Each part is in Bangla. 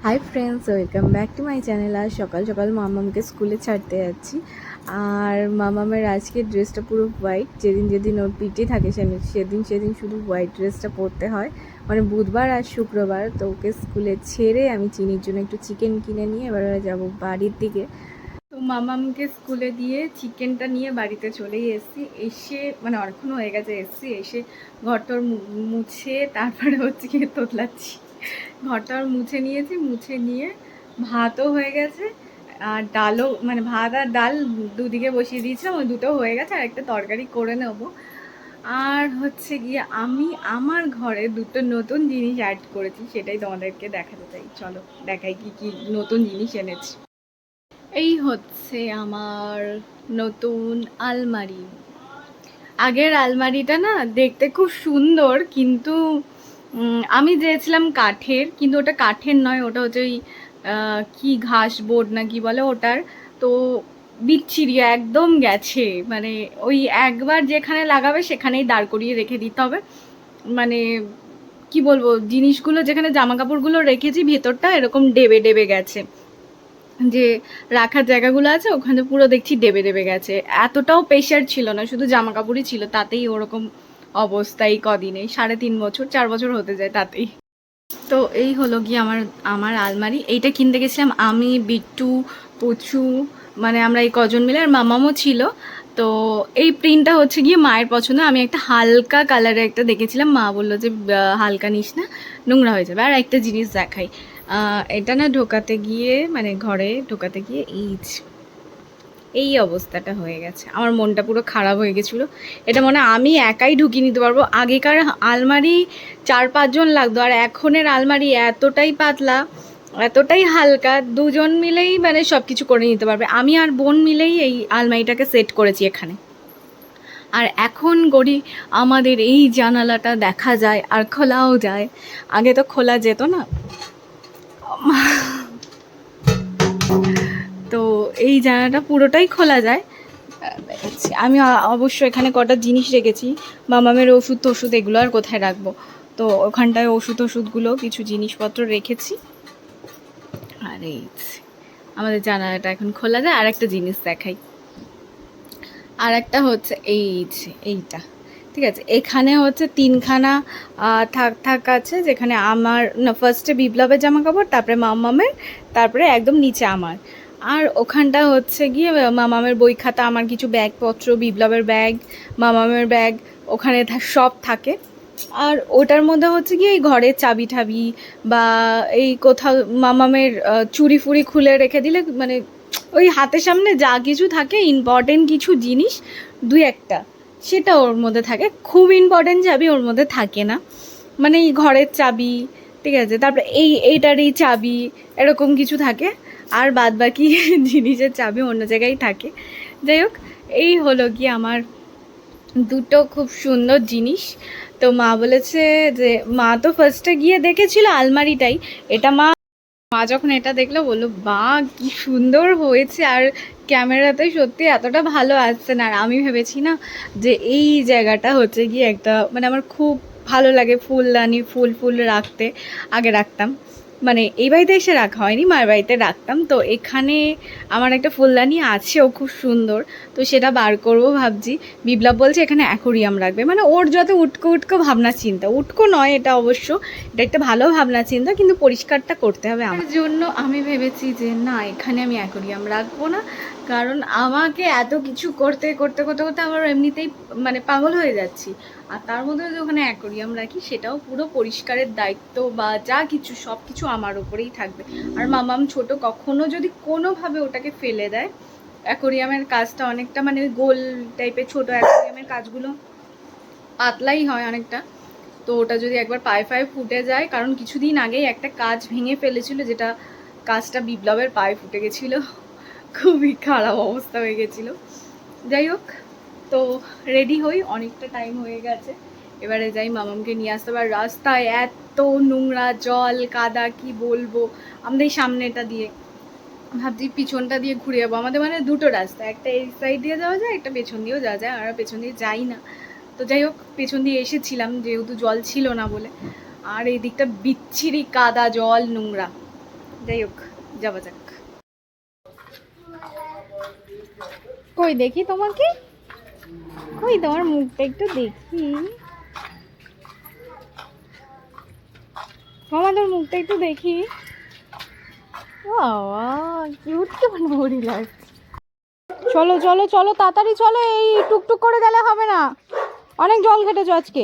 High friends, welcome back to my channel. আর সকাল সকাল মামামকে স্কুলে ছাড়তে যাচ্ছি। আর মামামের আজকে ড্রেসটা পুরো হোয়াইট। যেদিন যেদিন ওর পিটি থাকে সেদিন সেদিন শুধু হোয়াইট ড্রেসটা পরতে হয়, মানে বুধবার আর শুক্রবার। তো ওকে স্কুলে ছেড়ে আমি চিনির জন্য একটু চিকেন কিনে নিয়ে এবার যাব বাড়ির দিকে। তো মামামকে স্কুলে দিয়ে চিকেনটা নিয়ে বাড়িতে চলেই এসেছি। এসে মানে অনেকক্ষণ হয়ে গেছে এসে ঘরটর মুছে তারপরে হচ্ছে কি তোতলাচ্ছি। ঘরটা মুছে নিয়েছি, মুছে নিয়ে ভাতও হয়ে গেছে আর ডালও, মানে ভাত আর ডাল দুদিকে বসিয়ে দিয়েছিলাম, ওই দুটো হয়ে গেছে। আর একটা তরকারি করে নেব। আর হচ্ছে গিয়ে আমি আমার ঘরে দুটো নতুন জিনিস অ্যাড করেছি, সেটাই তোমাদেরকে দেখাতে চাই। চলো দেখাই কি কি নতুন জিনিস এনেছি। এই হচ্ছে আমার নতুন আলমারি। আগের আলমারিটা না দেখতে খুব সুন্দর, কিন্তু আমি চেয়েছিলাম কাঠের, কিন্তু ওটা কাঠের নয়, ওটা হচ্ছে ওই কি ঘাস বোর্ড না কি বলে ওটার। তো বিচ্ছিরি একদম গেছে, মানে ওই একবার যেখানে লাগাবে সেখানেই দাঁড় করিয়ে রেখে দিতে হবে। মানে কি বলবো, জিনিসগুলো যেখানে জামা কাপড়গুলো রেখেছি ভেতরটা এরকম ডেবে ডেবে গেছে, যে রাখার জায়গাগুলো আছে ওখানে পুরো দেখছি ডেবে ডেবে গেছে। এতটাও প্রেশার ছিল না, শুধু জামা কাপড়ই ছিল, তাতেই ওরকম অবস্থা। এই কদিনে 3.5 বছর 4 বছর হতে যায় তাতেই। তো এই হলো গিয়ে আমার আমার আলমারি। এইটা কিনতে গেছিলাম আমি, বিট্টু, পুচু, মানে আমরা এই কজন মিলে, আর মামামও ছিল। তো এই প্রিন্টটা হচ্ছে গিয়ে মায়ের পছন্দ। আমি একটা হালকা কালারের একটা দেখেছিলাম, মা বললো যে হালকা নিস না, নোংরা হয়ে যাবে। আর একটা জিনিস দেখাই, এটা না ঢোকাতে গিয়ে, মানে ঘরে ঢোকাতে গিয়ে এই অবস্থাটা হয়ে গেছে। আমার মনটা পুরো খারাপ হয়ে গেছিলো। এটা মনে হয় আমি একাই ঢুকিয়ে নিতে পারবো। আগেকার আলমারি 4-5 জন লাগতো, আর এখনের আলমারি এতটাই পাতলা, এতটাই হালকা, দুজন মিলেই মানে সব কিছু করে নিতে পারবে। আমি আর বোন মিলেই এই আলমারিটাকে সেট করেছি এখানে। আর এখন গড়ি আমাদের এই জানালাটা দেখা যায় আর খোলাও যায়, আগে তো খোলা যেত না। তো এই জানালাটা পুরোটাই খোলা যায়। আমি অবশ্য এখানে কটা জিনিস রেখেছি, মামামের ওষুধ এগুলো আর কোথায় রাখবো। তো ওখানটায় ওষুধগুলো কিছু জিনিসপত্র রেখেছি। আর এই আমাদের জানালাটা এখন খোলা যায়। আর একটা জিনিস দেখাই, আর একটা হচ্ছে এইটা, ঠিক আছে। এখানে হচ্ছে 3খানা থাক আছে, যেখানে আমার না ফার্স্টে বিপ্লবের জামা কাপড়, তারপরে মামামের, তারপরে একদম নিচে আমার। আর ওখানটা হচ্ছে গিয়ে মামামের বই খাতা, আমার কিছু ব্যাগপত্র, বিপ্লবের ব্যাগ, মামামের ব্যাগ, ওখানে সব থাকে। আর ওটার মধ্যে হচ্ছে গিয়ে এই ঘরের চাবি ঠাবি, বা এই কোথাও মামামের চুড়ি ফুড়ি খুলে রেখে দিলে, মানে ওই হাতের সামনে যা কিছু থাকে ইম্পর্টেন্ট কিছু জিনিস 2-1টা, সেটা ওর মধ্যে থাকে। খুব ইম্পর্টেন্ট চাবি ওর মধ্যে থাকে না, মানে এই ঘরের চাবি, ঠিক আছে, তারপরে এইটারই চাবি, এরকম কিছু থাকে। আর বাদ বাকি জিনিসের চাবি অন্য জায়গায় থাকে। যাই হোক, এই হলো কি আমার দুটো খুব সুন্দর জিনিস। তো মা বলেছে যে, মা তো ফার্স্টে গিয়ে দেখেছিল আলমারিটাই, এটা মা যখন এটা দেখলো বললো, বা কি সুন্দর হয়েছে। আর ক্যামেরাতে সত্যি এতটা ভালো আসছে না। আর আমি ভেবেছি না যে এই জায়গাটা হচ্ছে গিয়ে একটা, মানে আমার খুব ভালো লাগে ফুলদানি, ফুল রাখতে, আগে রাখতাম, মানে এই বাড়িতে এসে রাখা হয়নি, মায়ের বাড়িতে রাখতাম। তো এখানে আমার একটা ফুলদানি আছে, ও খুব সুন্দর, তো সেটা বার করবো ভাবছি। বিপ্লব বলছে এখানে অ্যাকোরিয়াম রাখবে, মানে ওর যত উটকো ভাবনা চিন্তা, উটকো নয় এটা অবশ্য, এটা একটা ভালো ভাবনা চিন্তা, কিন্তু পরিষ্কারটা করতে হবে। আমার জন্য আমি ভেবেছি যে না, এখানে আমি অ্যাকোরিয়াম রাখবো না, কারণ আমাকে এত কিছু করতে করতে করতে করতে আমার এমনিতেই মানে পাগল হয়ে যাচ্ছি। আর তার মধ্যে যদি ওখানে অ্যাকোরিয়াম রাখি, সেটাও পুরো পরিষ্কারের দায়িত্ব বা যা কিছু সব কিছু আমার ওপরেই থাকবে। আর মামাম ছোট, কখনো যদি কোনোভাবে ওটাকে ফেলে দেয়, অ্যাকোরিয়ামের কাজটা অনেকটা মানে গোল টাইপের, ছোট অ্যাকোরিয়ামের কাজগুলো পাতলাই হয় অনেকটা। তো ওটা যদি একবার পায়ে ফুটে যায়, কারণ কিছুদিন আগেই একটা কাজ ভেঙে ফেলেছিল, যেটা কাজটা বিপ্লবের পায়ে ফুটে গেছিলো, খুবই খারাপ অবস্থা হয়ে গেছিলো। যাই হোক, তো রেডি হই, অনেকটা টাইম হয়ে গেছে, এবারে যাই মামামকে নিয়ে আসতে। পার রাস্তায় এত নোংরা, জল কাদা, কি বলবো। আমাদের এই সামনেটা দিয়ে, ভাবছি পিছনটা দিয়ে ঘুরে যাবো। আমাদের মানে দুটো রাস্তা, একটা এই সাইড দিয়ে যাওয়া যায়, একটা পেছন দিয়েও যাওয়া যায়, আর পেছন দিয়ে যাই না। তো যাই হোক, পেছন দিয়ে এসেছিলাম যেহেতু জল ছিল না বলে। আর এই দিকটা বিচ্ছিরি কাদা, জল, নোংরা, যাই হোক, যাওয়া যাক। কই দেখি তোমাকে, কই তোমার মুখটা একটু দেখি। মামা তোর মুখটা একটু দেখি। বাবা কিউট কেমন বড়ি লাগছে। চলো চলো চলো তাড়াতাড়ি চলো, এই টুকটুক করে গেলে হবে না, অনেক জল ঘেটেছো আজকে।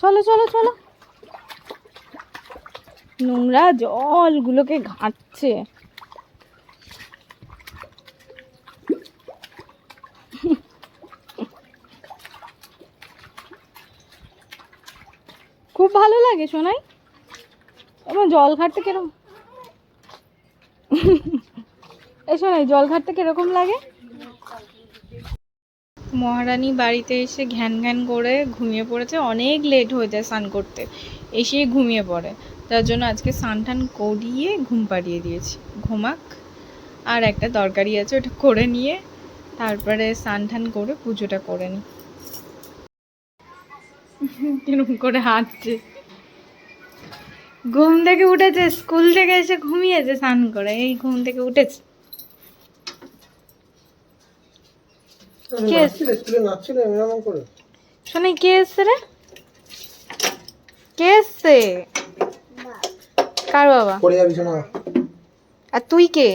চলো চলো চলো, নোংরা জলগুলোকে ঘাঁটছে। খুব ভালো লাগে শোনাই, আমার জল ঘাটতে কিরকম এই শোনাই জল ঘাটতে কিরকম লাগে। মহারানী বাড়িতে এসে ঘ্যান ঘ্যান করে ঘুমিয়ে পড়েছে, অনেক লেট হয়ে যায় স্নান করতে, এসে ঘুমিয়ে পড়ে। তার জন্য আজকে স্নান টান করিয়ে ঘুম পাড়িয়ে দিয়েছি, ঘুমাক। আর একটা তরকারি আছে, ওটা করে নিয়ে তারপরে স্নান টান করে পুজোটা করে নি। কিরকম করে হাঁটছে, ঘুম থেকে উঠেছে, স্কুল থেকে এসে ঘুমিয়েছে স্নান করে, এই ঘুম থেকে উঠেছে। শোনাই কে এসছে রে, কে এসছে? কার বাবা? আর তুই কে?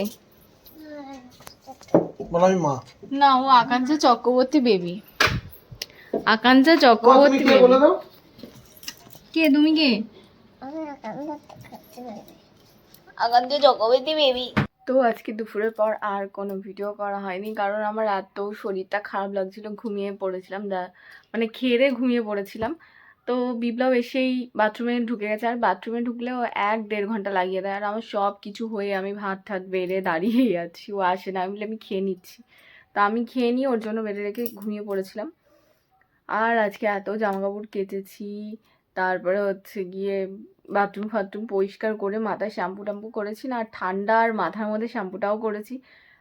না, ও আকাঙ্ক্ষা চক্রবর্তী বেবি। আকাঙ্ক্ষা চক্রবর্তী বেবি। কে তুমি? কে? আকাঙ্ক্ষা চক্রবর্তী বেবি। তো আজকে দুপুরের পর আর কোনো ভিডিও করা হয়নি, কারণ আমার এত শরীরটা খারাপ লাগছিল, ঘুমিয়ে পড়েছিলাম, মানে খেয়ে ঘুমিয়ে পড়েছিলাম। তো বিপ্লব এসেই বাথরুমে ঢুকে গেছে, আর বাথরুমে ঢুকলেও 1-1.5 ঘন্টা লাগিয়ে দেয়, আর আমার সব কিছু হয়ে আমি ভাত ঠাত বেড়ে দাঁড়িয়েই আছি, ও আসে না, আমি খেয়ে নিচ্ছি। তা আমি খেয়ে নিয়ে ওর জন্য বেড়ে রেখে ঘুমিয়ে পড়েছিলাম। আর আজকে এত জামাকাপড় কেচেছি, তারপরে হচ্ছে গিয়ে বাথরুম ফাথরুম পরিষ্কার করে মাথায় শ্যাম্পু ট্যাম্পু করেছি না, আর ঠান্ডা আর মাথার মধ্যে শ্যাম্পুটাও করেছি।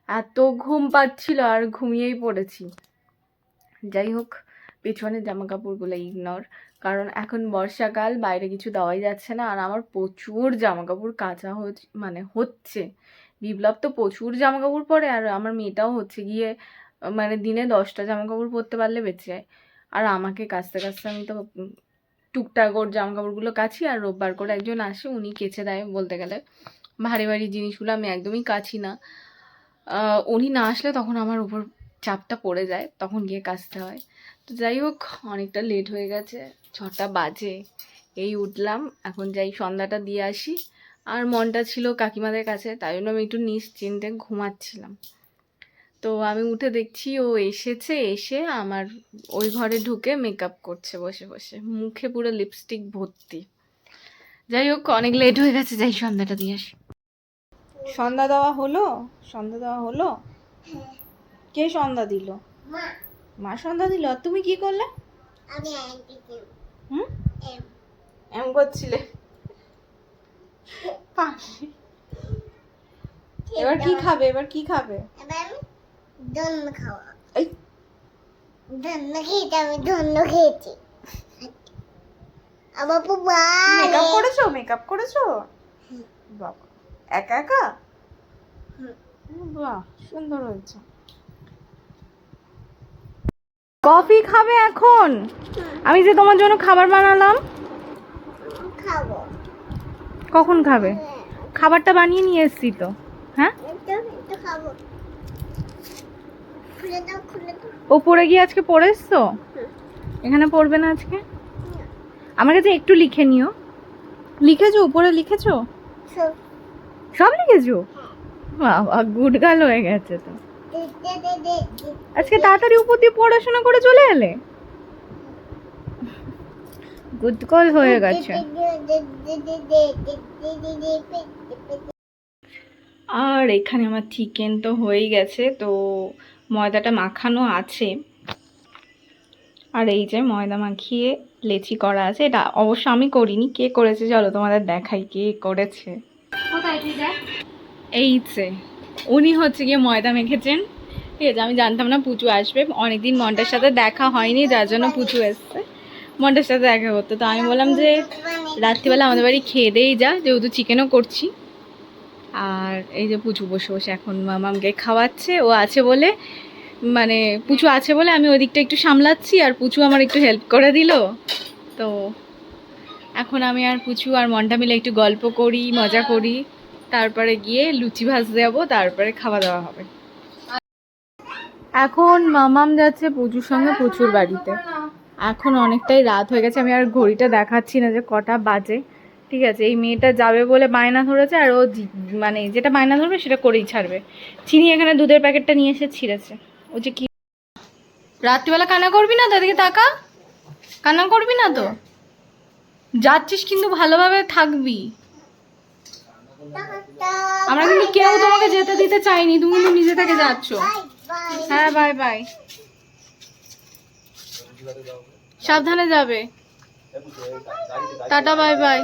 এত ঘুম পাচ্ছিল আর ঘুমিয়েই পড়েছি। যাই হোক, পেছনের জামা কাপড়গুলো ইগনোর, কারণ এখন বর্ষাকাল, বাইরে কিছু দেওয়াই যাচ্ছে না, আর আমার প্রচুর জামা কাপড় কাচা হচ্ছে। বিপ্লব তো প্রচুর জামা কাপড় পরে, আর আমার মেয়েটাও হচ্ছে গিয়ে মানে দিনে 10টা জামা কাপড় পরতে পারলে বেঁচে যায়। আর আমাকে কাচতে কাচতে আমি তো টুকটাক ওর জামা কাপড়গুলো কাছি, আর রোববার করে একজন আসে, উনি কেচে দেয়। বলতে গেলে ভারী ভারী জিনিসগুলো আমি একদমই কাছি না, উনি না আসলে তখন আমার উপর চাপটা পড়ে যায়, তখন গিয়ে কাচতে হয়। তো যাই হোক, অনেকটা লেট হয়ে গেছে, 6টা বাজে, এই উঠলাম, এখন যাই সন্ধ্যাটা দিয়ে আসি। আর মনটা ছিল কাকিমাদের কাছে, তাই জন্য আমি একটু নিশ্চিন্তে ঘুমাচ্ছিলাম। তো আমি উঠে দেখছি ও এসেছে, এসে আমার ওই ঘরে ঢুকে মেকআপ করছে বসে বসে, মুখে পুরো লিপস্টিক ভর্তি। যাই হোক, অনেক লেট হয়ে গেছে, যাই সন্ধ্যাটা দিয়ে আসি। সন্ধ্যা দেওয়া হলো? সন্ধ্যা দেওয়া হলো? কে সন্ধ্যা দিল? মা সন্ধ্যা দিল। আর তুমি কি করলে? এম করছিলে? এবার কি খাবে? এবার কি খাবে? মেকআপ করেছো? মেকআপ করেছো? বাবা, একা একা? বাহ, সুন্দর হয়েছে। কফি খাবে এখন? আমি যে তোমার জন্য খাবার বানালাম, কখন খাবে? খাবারটা বানিয়ে নিয়ে এসছি তো। হ্যাঁ, ও পড়ে গিয়ে আজকে পড়ে এসছো? এখানে পড়বে না আজকে? আমার কাছে একটু লিখে নিও। লিখেছো? উপরে লিখেছো? সব লিখেছো? বাবা, গুড গার্ল হয়ে গেছে তো। আজকে তাড়াতাড়ি উপর দিয়ে পড়াশোনা করে চলে এলে, গুড গার্ল হয়ে গেছে। আর এখানে আমার চিকেন তো হয়ে গেছে, তো ময়দাটা মাখানো আছে, আর এই যে ময়দা মাখিয়ে লেচি করা আছে। এটা অবশ্য আমি করিনি, কে করেছে চলো তোমাদের দেখাই কে করেছে। এই যে উনি হচ্ছে গিয়ে ময়দা মেখেছেন, ঠিক আছে। আমি জানতাম না পুচু আসবে, অনেকদিন মনটার সাথে দেখা হয়নি, যার জন্য পুচু এসছে। মন্টার সাথে দেখা করতে। তো আমি বললাম যে রাত্রিবেলা আমাদের বাড়ি খেয়ে দেই যা, যেহেতু চিকেনও করছি। আর এই যে পুচু বসে বসে এখন মামামকে খাওয়াচ্ছে, ও আছে বলে, মানে পুচু আছে বলে আমি ওই দিকটা একটু সামলাচ্ছি, আর পুচু আমার একটু হেল্প করে দিল। তো এখন আমি আর পুচু আর মন্টা মিলে একটু গল্প করি, মজা করি, তারপরে গিয়ে লুচি ভাজতে যাবো, তারপরে খাওয়া দাওয়া হবে। এখন মামাম যাচ্ছে পুচুর সঙ্গে পুচুর বাড়িতে। এখন অনেকটাই রাত হয়ে গেছে, আমি আর ঘড়িটা দেখাচ্ছি না যে কটা বাজে। ঠিক আছে, এই মেয়েটা যাবে বলে বায়না ধরেছে, আর ও মানে যেটা বায়না ধরবে সেটা করেই ছাড়বে। চিনি এখানে দুধের প্যাকেটটা নিয়ে এসে ছিঁড়েছে। ও যে কি রাত্রিবেলা কান্না করবি না? দাদিকে তাকা, কান্না করবি না তো? যাচ্ছিস কিন্তু ভালোভাবে থাকবি। আমরা কিন্তু কেউ তোমাকে যেতে দিতে চাইনি, তুমি কিন্তু নিজে থেকে যাচ্ছ। হ্যাঁ বাই বাই, সাবধানে যাবে, টাটা বাই বাই।